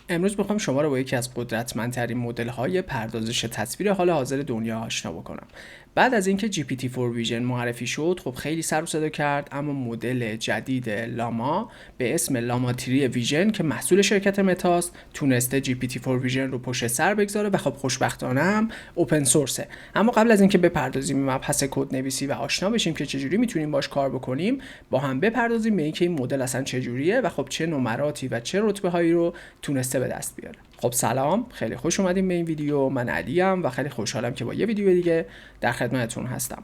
امروز میخوام شما رو با یکی از قدرتمندترین مدل‌های پردازش تصویر حال حاضر دنیا آشنا بکنم. بعد از اینکه GPT-4 Vision معرفی شد، خب خیلی سر و صدا کرد، اما مدل جدید لاما به اسم لاما 3 ویژن که محصول شرکت متاست، تونسته GPT-4 Vision رو پشت سر بگذاره و خب خوشبختانه هم اوپن سورسه. اما قبل از اینکه بپردازیم به مبحث کدنویسی و آشنا بشیم که چجوری میتونیم باش کار بکنیم، با هم بپردازیم به اینکه این مدل اصلا چجوریه و خب چه نمراتی و چه رتبه‌هایی رو تونسته به دست بیاره. خب سلام، خیلی خوش اومدیم به این ویدیو. من علیم و خیلی خوشحالم که با یه ویدیو دیگه در خدمتتون هستم.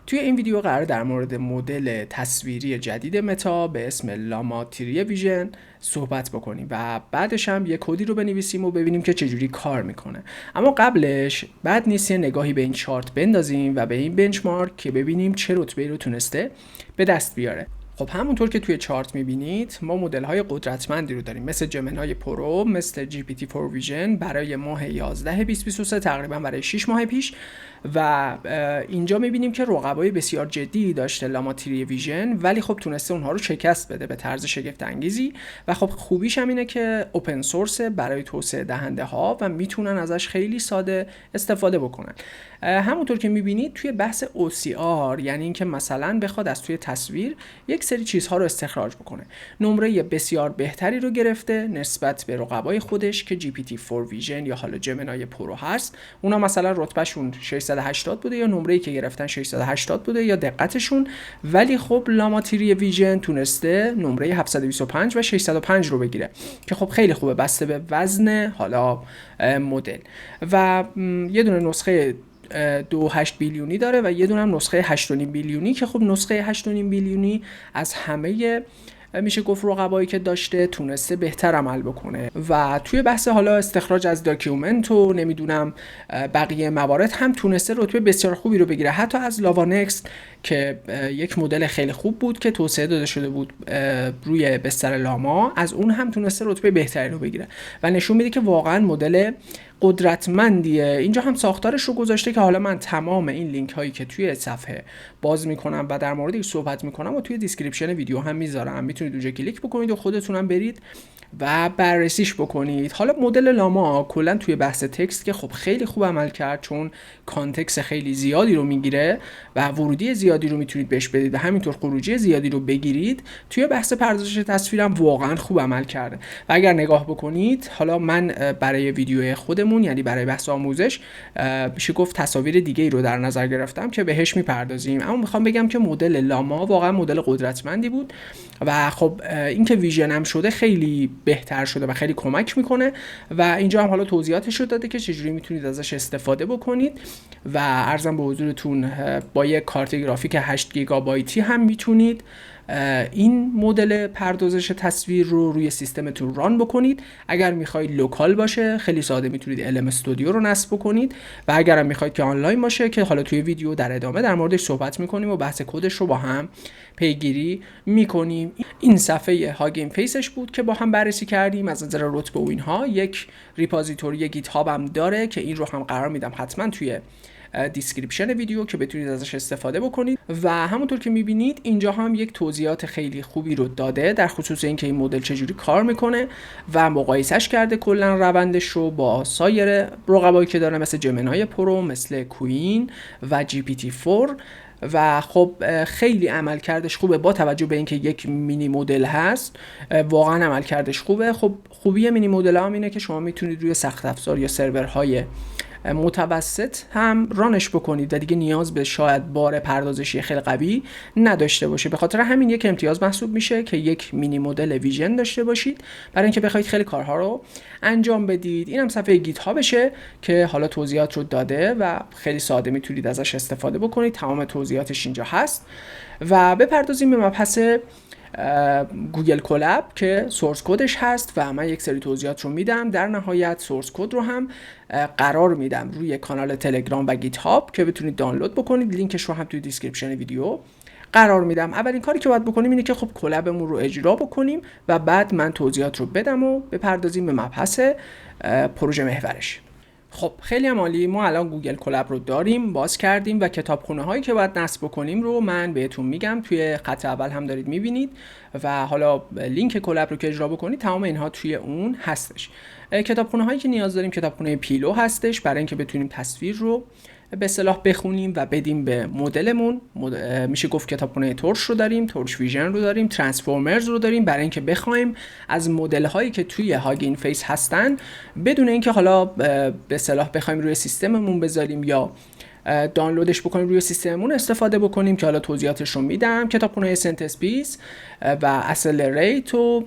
توی این ویدیو قرار در مورد مدل تصویری جدید متا به اسم لاما 3 ویژن صحبت بکنیم و بعدش هم یه کدی رو بنویسیم و ببینیم که چجوری کار میکنه. اما قبلش بد نیست یه نگاهی به این چارت بندازیم و به این بنچمارک که ببینیم چه رتبه‌ای رو تونسته به دست بیاره. خب همونطور که توی چارت میبینید ما مدل‌های قدرتمندی رو داریم، مثل جمنای پرو، مثل GPT-4 ویژن برای ماه 11 2023 تقریبا برای 6 ماه پیش، و اینجا میبینیم که رقبای بسیار جدی داشته لاما 3 ویژن، ولی خب تونسته اونها رو شکست بده به طرز شگفت انگیزی و خب خوبیش هم اینه که اوپن سورس برای توسعه دهنده ها و میتونن ازش خیلی ساده استفاده بکنن. همونطور که میبینید توی بحث OCR، یعنی اینکه مثلا بخواد از توی تصویر یک سری چیزها رو استخراج بکنه، نمره بسیار بهتری رو گرفته نسبت به رقبای خودش که GPT-4 ویژن یا حالا جمنای پرو هست. اونا مثلا رتبهشون 680 بوده یا نمره‌ای که گرفتن 680 بوده یا دقتشون، ولی خب لاما 3 ویژن تونسته نمره 725 و 605 رو بگیره که خب خیلی خوبه بسته به وزن حالا مدل. و یه دونه نسخه 2.8 بیلیونی داره و یه دونه هم نسخه 8.5 بیلیونی که خب نسخه 8.5 بیلیونی از همه میشه گفت رقبایی که داشته تونسته بهتر عمل بکنه و توی بحث حالا استخراج از داکیومنت و نمیدونم بقیه موارد هم تونسته رتبه بسیار خوبی رو بگیره، حتی از لاوا نکست که یک مدل خیلی خوب بود که توسعه داده شده بود روی بستر لاما، از اون هم تونسته رتبه بهتری رو بگیره و نشون میده که واقعا مدل قدرتمندیه. اینجا هم ساختارش رو گذاشته که حالا من تمام این لینک هایی که توی صفحه باز میکنم و در موردش صحبت میکنم و توی دیسکریپشن ویدیو هم میذارم، میتونید اونجا کلیک بکنید و خودتونم برید و بررسیش بکنید. حالا مدل لاما کلا توی بحث تکست که خب خیلی خوب عمل کرد، چون کانتکست خیلی زیادی رو میگیره و ورودی زیادی رو میتونید بهش بدید و همینطور خروجی زیادی رو بگیرید. توی بحث پردازش تصویرم واقعا خوب عمل کرده و اگر نگاه بکنید، حالا من برای ویدیو خودمون یعنی برای بحث آموزش میشه گفت تصاویر دیگه ای رو در نظر گرفتم که بهش میپردازیم، اما میخوام بگم که مدل لاما واقعا مدل قدرتمندی بود و خب این که ویژن هم شده خیلی بهتر شده و خیلی کمک میکنه و اینجا هم حالا توضیحاتش رو داده که چجوری میتونید ازش استفاده بکنید و عرضم به حضورتون با یک کارت گرافیک 8 گیگابایتی هم میتونید این مدل پردازش تصویر رو روی سیستمتون ران بکنید. اگر میخواید لوکال باشه خیلی ساده میتونید LM استودیو رو نصب بکنید و اگر هم میخواید که آنلاین باشه که حالا توی ویدیو در ادامه در موردش صحبت میکنیم و بحث کدش رو با هم پیگیری میکنیم. این صفحه هاگین فیسش بود که با هم بررسی کردیم از نظر رتبه و اینها. یک ریپوزیتوری گیت هاب هم داره که این رو هم قرار میدم حتما توی دیسکریپشن ویدیو که بتونید ازش استفاده بکنید و همونطور که میبینید اینجا هم یک توضیحات خیلی خوبی رو داده در خصوص اینکه این مدل چجوری کار میکنه و مقایسهش کرده کلا روندش رو با سایر رقبایی که داره مثل جمنای پرو، مثل کوین و GPT-4 و خب خیلی عملکردش خوبه با توجه به اینکه یک مینی مدل هست. واقعا عملکردش خوبه. خب خوبی مینی مدل هم اینه که شما میتونید روی سخت افزار یا سرورهای متوسط هم رانش بکنید و دیگه نیاز به شاید بار پردازشی خیلی قوی نداشته باشه. به خاطر همین یک امتیاز محسوب میشه که یک مینی مدل ویژن داشته باشید برای اینکه بخواید خیلی کارها رو انجام بدید. اینم صفحه گیت هابشه که حالا توضیحات رو داده و خیلی ساده میتونید ازش استفاده بکنید. تمام توضیحاتش اینجا هست و بپردازیم به مبحث گوگل کلاب که سورس کدش هست و من یک سری توضیحات رو میدم. در نهایت سورس کد رو هم قرار میدم روی کانال تلگرام و گیت هاب که بتونید دانلود بکنید. لینکش رو هم توی دیسکریپشن ویدیو قرار میدم. اولین کاری که باید بکنیم اینه که خب کلابمون رو اجرا بکنیم و بعد من توضیحات رو بدم و بپردازیم به مبحث پروژه محورش. خب خیلی هم عالی. ما الان گوگل کلاب رو داریم، باز کردیم و کتابخونه هایی که باید نصب بکنیم رو من بهتون میگم. توی خط اول هم دارید میبینید و حالا لینک کلاب رو که اجرا بکنید تمام اینها توی اون هستش. کتابخونه هایی که نیاز داریم کتابخونه پیلو هستش برای اینکه بتونیم تصویر رو به اصطلاح بخونیم و بدیم به مدلمون. میشه گفت کتابخونه تورش رو داریم، تورش ویژن رو داریم، ترانسفورمرز رو داریم برای اینکه بخوایم از مدل هایی که توی هاگین فیس هستن بدون اینکه حالا به اصطلاح بخوایم روی سیستممون بذاریم یا دانلودش بکنیم روی سیستممون استفاده بکنیم که حالا توضیحاتش رو میدم. کتابخونه سنتنس پیس و اسلریت و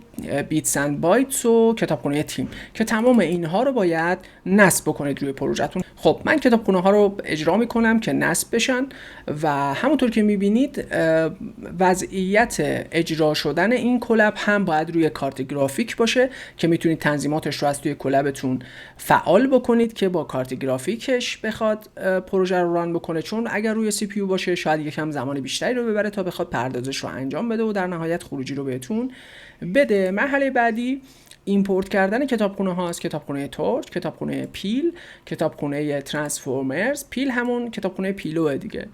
بیتس اند بایتس و کتابخونه تیم که تمام اینها رو باید نصب بکنید روی پروژهتون. خب من کتابخونه ها رو اجرا میکنم که نصب بشن و همونطور که میبینید وضعیت اجرا شدن این کلاب هم باید روی کارت گرافیک باشه که میتونید تنظیماتش رو از توی کلابتون فعال بکنید که با کارت گرافیکش بخواد پروژه رو ران بکنه، چون اگر روی سی پی یو باشه شاید یکم زمان بیشتری رو ببره تا بخواد پردازش رو انجام بده و در نهایت خروجی رو بهتون بده. مرحله بعدی ایمپورت کردن کتابخونه هاست. کتابخونه تورچ، کتابخونه پیل، کتابخونه ترانسفورمرز. پیل همون کتابخونه پیلوه دیگه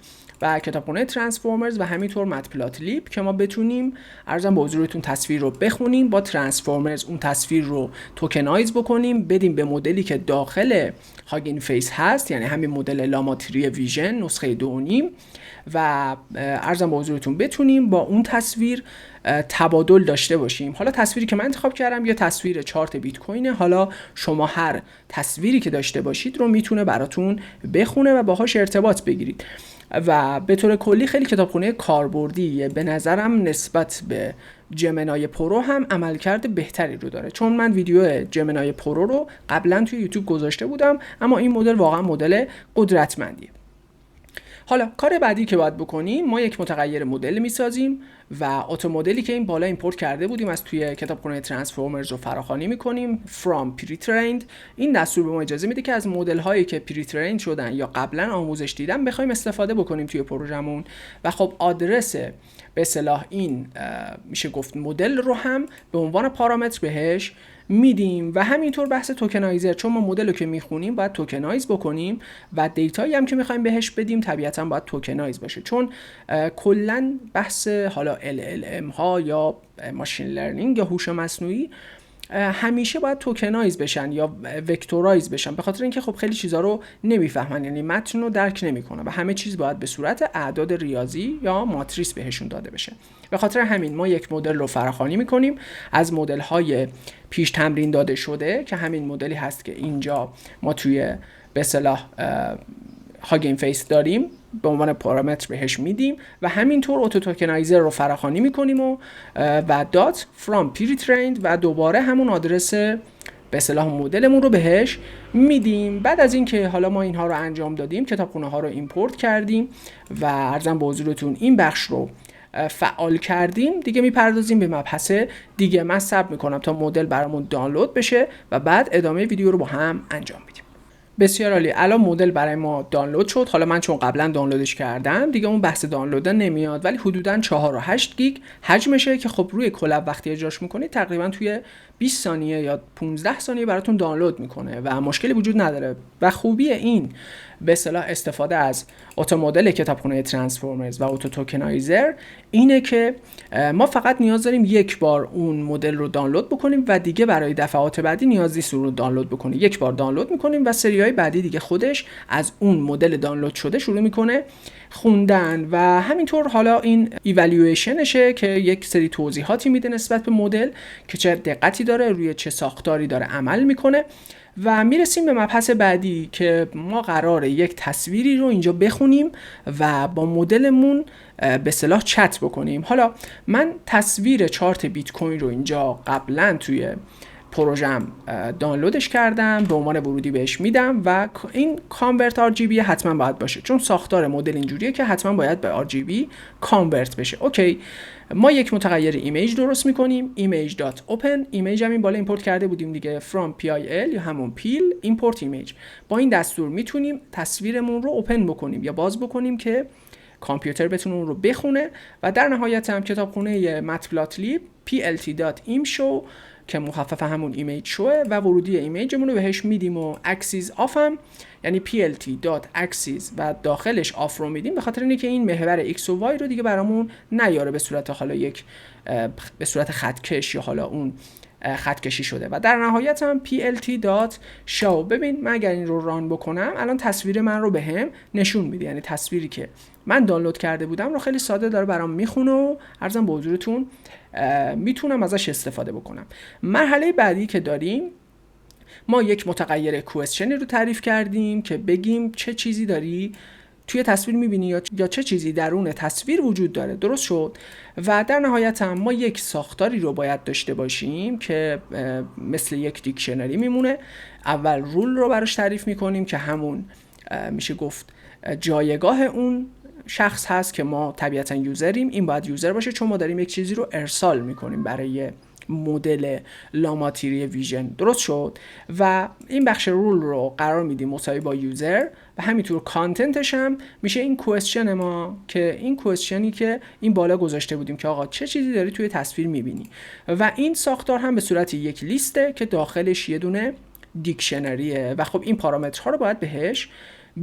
و کتابخونه ترانسفورمرز و همینطور متپلاتلیب که ما بتونیم ارزم به حضورتون تصویر رو بخونیم. با ترانسفورمرز اون تصویر رو توکنایز بکنیم بدیم به مدلی که داخل هاگین فیس هست، یعنی همین مدل لاما 3 ویژن نسخه 2.5 و ارزم به حضورتون بتونیم با اون تصویر تبادل داشته باشیم. حالا تصویری که من انتخاب کردم یه تصویر چارت بیت کوینه. حالا شما هر تصویری که داشته باشید رو میتونه براتون بخونه و باهاش ارتباط بگیرید و به طور کلی خیلی کتابخونه کاربردیه. به نظرم نسبت به جمنای پرو هم عملکرد بهتری رو داره، چون من ویدیو جمنای پرو رو قبلا توی یوتیوب گذاشته بودم اما این مدل واقعا مدل قدرتمندیه. حالا کار بعدی که باید بکنیم ما یک متغیر مدل میسازیم و اتو مدلی که این بالا ایمپورت کرده بودیم از توی کتابخونه ترانسفورمرز رو فراخوانی میکنیم from pre-trained. این دستور به ما اجازه میده که از مدل هایی که pre-trained شدن یا قبلا آموزش دیدن بخوایم استفاده بکنیم توی پروژمون و خب آدرس به اصطلاح این میشه گفت مدل رو هم به عنوان پارامتر بهش میدیم و همینطور بحث توکنایزر، چون ما مدل رو که میخونیم باید توکنایز بکنیم و دیتایی هم که میخوایم بهش بدیم طبیعتا باید توکنایز باشه، چون کلا بحث حالا LLM ها یا ماشین لرنینگ یا هوش مصنوعی همیشه باید توکنایز بشن یا وکتورایز بشن، به خاطر اینکه خب خیلی چیزا رو نمیفهمن، یعنی متن رو درک نمیکنن و همه چیز باید به صورت اعداد ریاضی یا ماتریس بهشون داده بشه. به خاطر همین ما یک مدل رو فراخوانی میکنیم از مدل های پیش تمرین داده شده که همین مدلی هست که اینجا ما توی به اصطلاح هاگین فیس داریم به عنوان پارامتر بهش میدیم و همینطور اتو توکنایزر رو فراخوانی میکنیم و دات from pre-trained و دوباره همون آدرس به اصطلاح مدلمون رو بهش میدیم. بعد از اینکه حالا ما اینها رو انجام دادیم کتابخونه ها رو ایمپورت کردیم و عرضم به حضورتون این بخش رو فعال کردیم، دیگه میپردازیم به مبحث دیگه. من صبر میکنم تا مدل برامون دانلود بشه و بعد ادامه ویدیو رو با هم انجام میدیم. بسیار عالی. الان مدل برای ما دانلود شد. حالا من چون قبلا دانلودش کردم دیگه اون بحث دانلود نمیاد، ولی حدوداً 4 و 8 گیگ حجمشه که خب روی کلاب وقتی اجراش میکنید تقریبا توی 20 ثانیه یا 15 ثانیه براتون دانلود میکنه و مشکلی وجود نداره. و خوبی این به اصطلاح استفاده از اتو مدل کتابخونه ترانسفورمرز و اتو توکنایزر اینه که ما فقط نیاز داریم یک بار اون مدل رو دانلود بکنیم و دیگه برای دفعات بعدی نیاز نیست اون رو دانلود بکنیم. یک بار دانلود میکنیم و سری‌های بعدی دیگه خودش از اون مدل دانلود شده شروع میکنه خوندن و همینطور حالا این ایوالویشنشه که یک سری توضیحاتی میده نسبت به مدل که چه دقتی داره، روی چه ساختاری داره عمل میکنه و میرسیم به مبحث بعدی که ما قراره یک تصویری رو اینجا بخونیم و با مدلمون به اصطلاح چت بکنیم. حالا من تصویر چارت بیت کوین رو اینجا قبلا توی پروژم دانلودش کردم، به عنوان ورودی بهش میدم و این کانورت RGB حتما باید باشه، چون ساختار مدل اینجوریه که حتما باید به RGB کانورت بشه. اوکی، ما یک متغیر ایمیج درست میکنیم image.open. ایمیج هم این بالا ایمپورت کرده بودیم دیگه from pil یا همون پیل import image. با این دستور میتونیم تصویرمون رو اوپن بکنیم یا باز بکنیم که کامپیوتر بتونه اون رو بخونه و در نهایت هم کتابخونه متپلاتلیب plt.imshow که مخفف همون ایمیج شوه و ورودی ایمیجمون رو بهش میدیم و اکسیس آف هم یعنی plt.axis و داخلش آف رو میدیم به خاطر اینکه این محور x و y رو دیگه برامون نیاره به صورت حالا به صورت خطکش یا حالا اون خطکشی شده. و در نهایت هم plt.show. ببین من اگر این رو ران بکنم الان تصویر من رو بهم نشون میده، یعنی تصویری که من دانلود کرده بودم رو خیلی ساده داره برام میخونه و عرضم به حضورتون میتونم ازش استفاده بکنم. مرحله بعدی که داریم، ما یک متغیر کوئسچنی رو تعریف کردیم که بگیم چه چیزی داری توی تصویر میبینی یا چه چیزی درون تصویر وجود داره. درست شد؟ و در نهایت هم ما یک ساختاری رو باید داشته باشیم که مثل یک دیکشنری میمونه. اول رول رو براش تعریف میکنیم که همون میشه گفت جایگاه اون شخص هست که ما طبیعتا یوزریم، این باید یوزر باشه چون ما داریم یک چیزی رو ارسال میکنیم برای مدل لاماتری ویژن. درست شد؟ و این بخش رول رو قرار میدیم مساوی با یوزر و همینطور کانتنتش هم میشه این کوئسچن ما که این کوئسچنی که این بالا گذاشته بودیم که آقا چه چیزی داری توی تصویر میبینی. و این ساختار هم به صورت یک لیسته که داخلش یه دونه دیکشنریه و خب این پارامترها رو باید بهش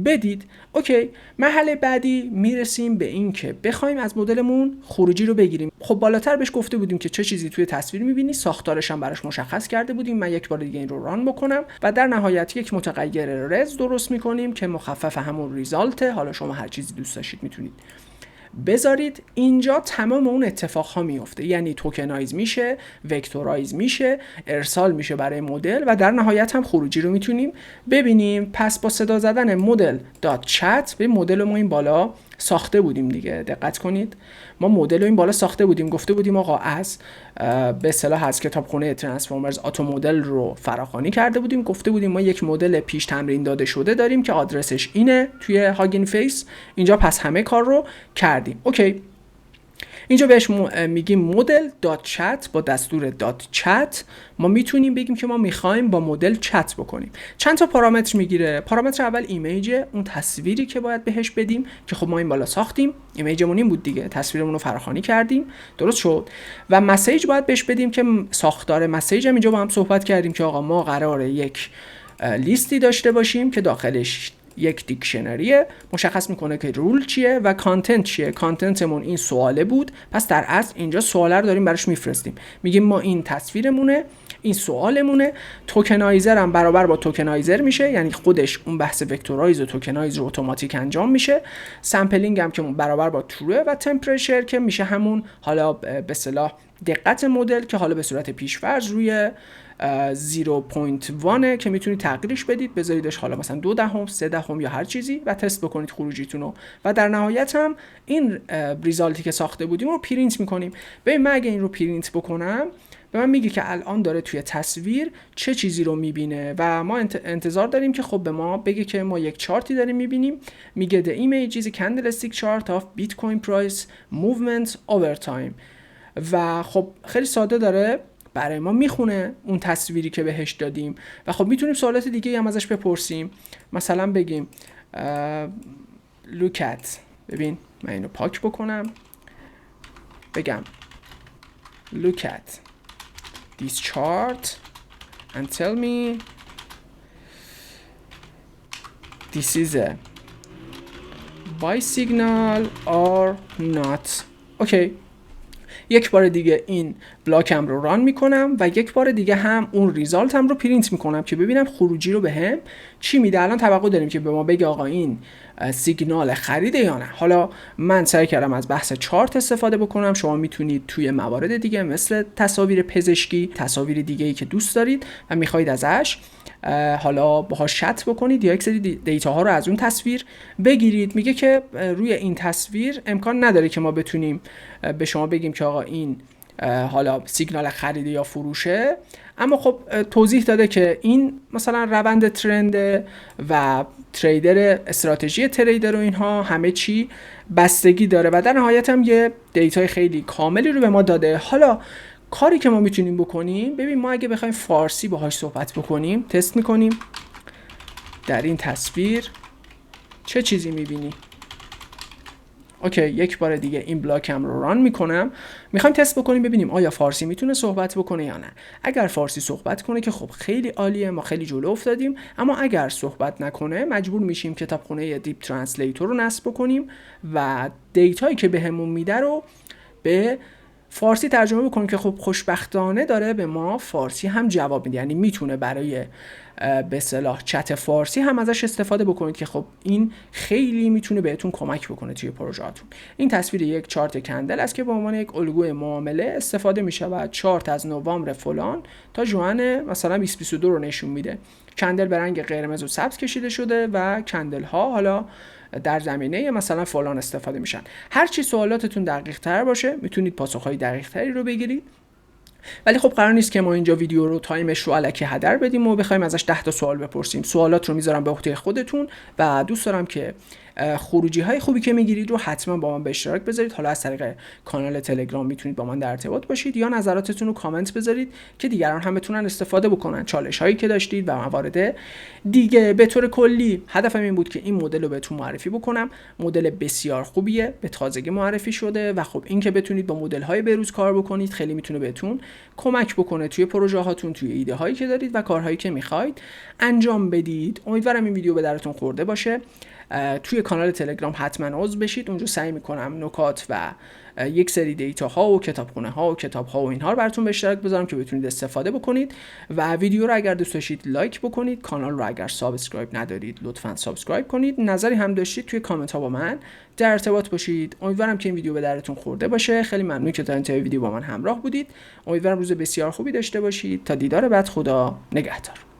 بدید. اوکی، مرحله بعدی میرسیم به این که بخوایم از مدلمون خروجی رو بگیریم. خب بالاتر بهش گفته بودیم که چه چیزی توی تصویر میبینی، ساختارش هم براش مشخص کرده بودیم. من یک بار دیگه این رو ران بکنم و در نهایت یک متغیر رز درست میکنیم که مخفف همون ریزالته. حالا شما هر چیزی دوست داشتید میتونید بذارید. اینجا تمام اون اتفاق ها میفته، یعنی توکنایز میشه، وکتورایز میشه، ارسال میشه برای مدل و در نهایت هم خروجی رو میتونیم ببینیم. پس با صدا زدن مدل دات چت به مدل ما این بالا ساخته بودیم دیگه. دقت کنید ما مدل رو این بالا ساخته بودیم، گفته بودیم آقا از به اصطلاح از کتابخونه ترانسفورمرز آتو مدل رو فراخوانی کرده بودیم، گفته بودیم ما یک مدل پیش تمرین داده شده داریم که آدرسش اینه توی هاگین فیس. اینجا پس همه کار رو کردیم. اوکی، اینجا بهش میگیم مدل دات چت. با دستور دات چت ما میتونیم بگیم که ما میخوایم با مدل چت بکنیم. چند تا پارامتر میگیره. پارامتر اول ایمیج، اون تصویری که باید بهش بدیم که خب ما این بالا ساختیم، ایمیجمون این بود دیگه، تصویرمون رو فراخوانی کردیم. درست شد؟ و مسیج باید بهش بدیم که ساختار مسیج هم اینجا با هم صحبت کردیم که آقا ما قراره یک لیستی داشته باشیم که داخلش یک دیکشنریه مشخص میکنه که رول چیه و کانتنت چیه. کانتنتمون این سواله بود، پس در اصل اینجا سواله رو داریم براش میفرستیم، میگیم ما این تصویرمونه، این سوالمونه. توکنایزر هم برابر با توکنایزر میشه، یعنی خودش اون بحث وکتورایز و توکنایز رو اتوماتیک انجام میشه. سامپلینگ هم که برابر با تروه و تمپرچر که میشه همون حالا به اصطلاح دقت مدل که حالا به صورت پیش‌فرض روی 0.1 که میتونید تغییرش بدید، بذاریدش حالا مثلا 0.2 3 یا هر چیزی و تست بکنید خروجیتون رو. و در نهایت هم این ریزالتی که ساخته بودیم رو پرینت میکنیم. ببین من اگه این رو پرینت بکنم به من میگه که الان داره توی تصویر چه چیزی رو میبینه و ما انتظار داریم که خب به ما بگه که ما یک چارتی داریم میبینیم. میگه the image is a candlestick chart of Bitcoin price movements over time و خب خیلی ساده داره برای ما میخونه اون تصویری که بهش دادیم. و خب میتونیم سوالات دیگه هم ازش بپرسیم، مثلا بگیم look at. ببین من اینو پاک بکنم، بگم look at this chart and tell me this is a buy signal or not. اوکی، یک بار دیگه این بلاکم رو ران میکنم و یک بار دیگه هم اون ریزالت هم رو پرینت میکنم که ببینم خروجی رو بهم چی میده. الان توقع داریم که به ما بگه آقا این سیگنال خریده یا نه. حالا من سعی کردم از بحث چارت استفاده بکنم، شما میتونید توی موارد دیگه مثل تصاویر پزشکی، تصاویر دیگه‌ای که دوست دارید و میخواید ازش حالا باهاش چت بکنید یا یک سری دیتا ها رو از اون تصویر بگیرید. میگه که روی این تصویر امکان نداره که ما بتونیم به شما بگیم که آقا این حالا سیگنال خرید یا فروشه، اما خب توضیح داده که این مثلا روند ترند و تریدر، استراتژی تریدر و اینها همه چی بستگی داره و در نهایت هم یه دیتای خیلی کاملی رو به ما داده. حالا کاری که ما میتونیم بکنیم، ببین ما اگه بخوایم فارسی باهاش صحبت بکنیم، تست میکنیم در این تصویر چه چیزی میبینی. اوکی، یک بار دیگه این بلاکم رو ران میکنم. میخوایم تست بکنیم ببینیم آیا فارسی میتونه صحبت بکنه یا نه. اگر فارسی صحبت کنه که خب خیلی عالیه، ما خیلی جلو افتادیم. اما اگر صحبت نکنه مجبور میشیم کتابخونه دیپ ترنسلیتور رو نصب بکنیم و دیتایی که بهمون میده رو به فارسی ترجمه بکنیم که خب خوشبختانه داره به ما فارسی هم جواب میده، یعنی میتونه برای به اصطلاح چت فارسی هم ازش استفاده بکنید که خب این خیلی میتونه بهتون کمک بکنه توی پروژهاتون. این تصویر یک چارت کندل است که به عنوان یک الگوی معامله استفاده میشه و چارت از نوامبر فلان تا ژوئن مثلا 2022 رو نشون میده. کندل به رنگ قرمز و سبز کشیده شده و کندل ها حالا در زمینه مثلا فلان استفاده میشن. هر چی سوالاتتون دقیق تر باشه میتونید پاسخهای دقیق تری رو بگیرید. ولی خب قرار نیست که ما اینجا ویدیو رو تایمش رو الکی هدر بدیم و بخوایم ازش 10 تا سوال بپرسیم. سوالات رو میذارم به عهده خودتون و دوست دارم که خروجی های خوبی که میگیرید رو حتما با من به اشتراک بذارید. حالا از طریق کانال تلگرام میتونید با من در ارتباط باشید یا نظراتتون رو کامنت بذارید که دیگران هم بتونن استفاده بکنن، چالش هایی که داشتید و موارد دیگه. به طور کلی هدفم این بود که این مدل رو بهتون معرفی بکنم. مدل بسیار خوبیه، به تازگی معرفی شده و خب این که بتونید با مدل های بروز کار بکنید خیلی میتونه بهتون کمک بکنه توی پروژه هاتون، توی ایده هایی که دارید و کارهایی که میخواید انجام بدید. امیدوارم این ویدیو به درتون خورده باشه. توی کانال تلگرام حتما عضو بشید، اونجا سعی میکنم نکات و یک سری دیتا ها و کتابخونه ها و کتاب ها و اینها رو براتون به اشتراک بذارم که بتونید استفاده بکنید. و ویدیو رو اگر دوست داشتید لایک بکنید، کانال رو اگر سابسکرایب ندارید لطفاً سابسکرایب کنید. نظری هم داشتید توی کامنت ها با من در ارتباط باشید. امیدوارم که این ویدیو به درتون خورده باشه. خیلی ممنون که تا انتهای ویدیو با من همراه بودید. امیدوارم روز بسیار خوبی داشته باشید. تا دیدار بعد، خدا نگهدار.